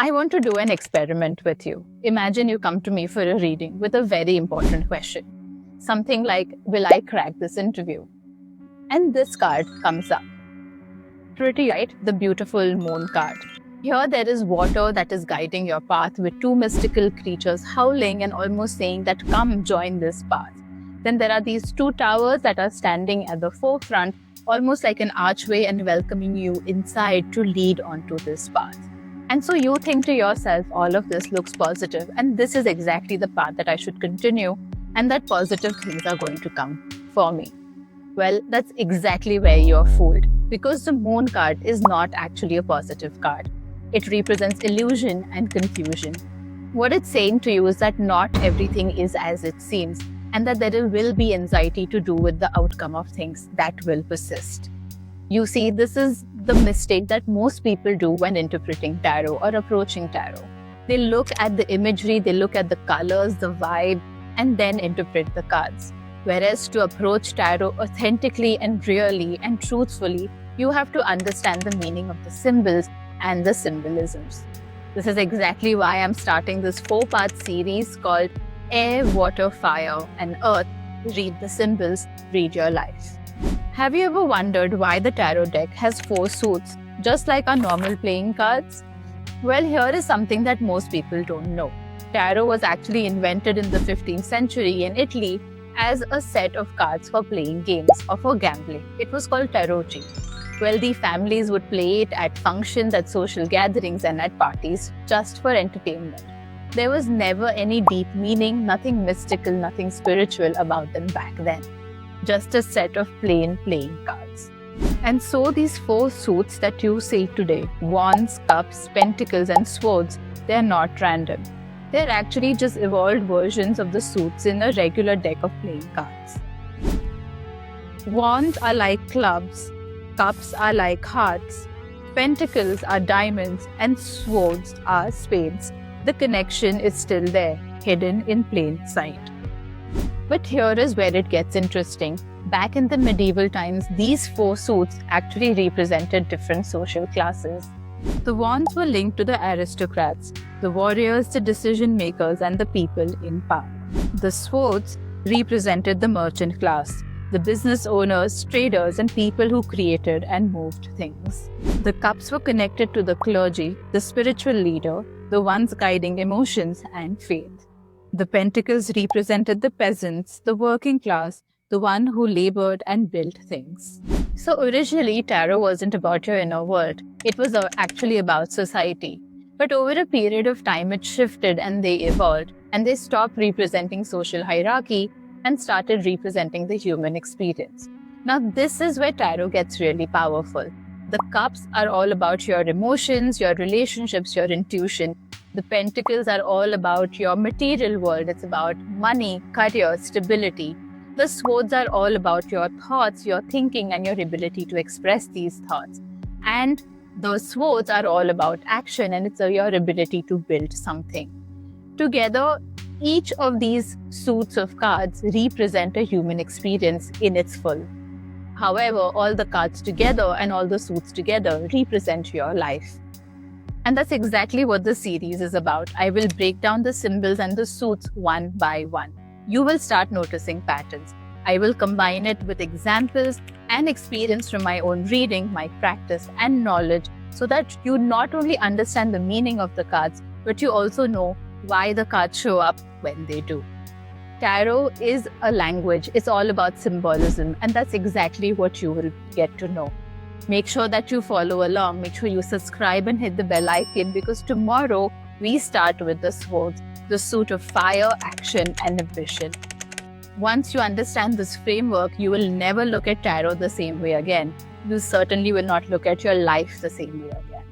I want to do an experiment with you. Imagine you come to me for a reading with a very important question. Something like, will I crack this interview? And this card comes up. Pretty right, the beautiful moon card. Here there is water that is guiding your path with two mystical creatures howling and almost saying that come join this path. Then there are these two towers that are standing at the forefront, almost like an archway and welcoming you inside to lead onto this path. And so you think to yourself, all of this looks positive and this is exactly the path that I should continue and that positive things are going to come for me. Well, that's exactly where you're fooled because the moon card is not actually a positive card. It represents illusion and confusion. What it's saying to you is that not everything is as it seems and that there will be anxiety to do with the outcome of things that will persist. You see, this is the mistake that most people do when interpreting tarot or approaching tarot. They look at the imagery, they look at the colors, the vibe, and then interpret the cards. Whereas to approach tarot authentically and really and truthfully, you have to understand the meaning of the symbols and the symbolisms. This is exactly why I'm starting this 4-part series called Air, Water, Fire, and Earth. Read the symbols, read your life. Have you ever wondered why the tarot deck has 4 suits, just like our normal playing cards? Well, here is something that most people don't know. Tarot was actually invented in the 15th century in Italy as a set of cards for playing games or for gambling. It was called tarocchi. Wealthy families would play it at functions, at social gatherings, and at parties just for entertainment. There was never any deep meaning, nothing mystical, nothing spiritual about them back then. Just a set of plain playing cards. And so these 4 suits that you see today, wands, cups, pentacles, and swords, they're not random. They're actually just evolved versions of the suits in a regular deck of playing cards. Wands are like clubs, cups are like hearts, pentacles are diamonds, and swords are spades. The connection is still there, hidden in plain sight. But here is where it gets interesting. Back in the medieval times, these 4 suits actually represented different social classes. The wands were linked to the aristocrats, the warriors, the decision makers, and the people in power. The swords represented the merchant class, the business owners, traders, and people who created and moved things. The cups were connected to the clergy, the spiritual leader, the ones guiding emotions and faith. The pentacles represented the peasants, the working class, the one who labored and built things. So originally, tarot wasn't about your inner world. It was actually about society. But over a period of time, it shifted and they evolved, and they stopped representing social hierarchy and started representing the human experience. Now, this is where tarot gets really powerful. The cups are all about your emotions, your relationships, your intuition. The pentacles are all about your material world. It's about money, career, stability. The swords are all about your thoughts, your thinking, and your ability to express these thoughts. And the swords are all about action, and it's your ability to build something. Together, each of these suits of cards represent a human experience in its full. However, all the cards together and all the suits together represent your life. And that's exactly what the series is about. I will break down the symbols and the suits one by one. You will start noticing patterns. I will combine it with examples and experience from my own reading, my practice, and knowledge so that you not only understand the meaning of the cards, but you also know why the cards show up when they do. Tarot is a language. It's all about symbolism, and that's exactly what you will get to know. Make sure that you follow along. Make sure you subscribe and hit the bell icon because tomorrow we start with the swords, the suit of fire, action, and ambition. Once you understand this framework, you will never look at tarot the same way again. You certainly will not look at your life the same way again.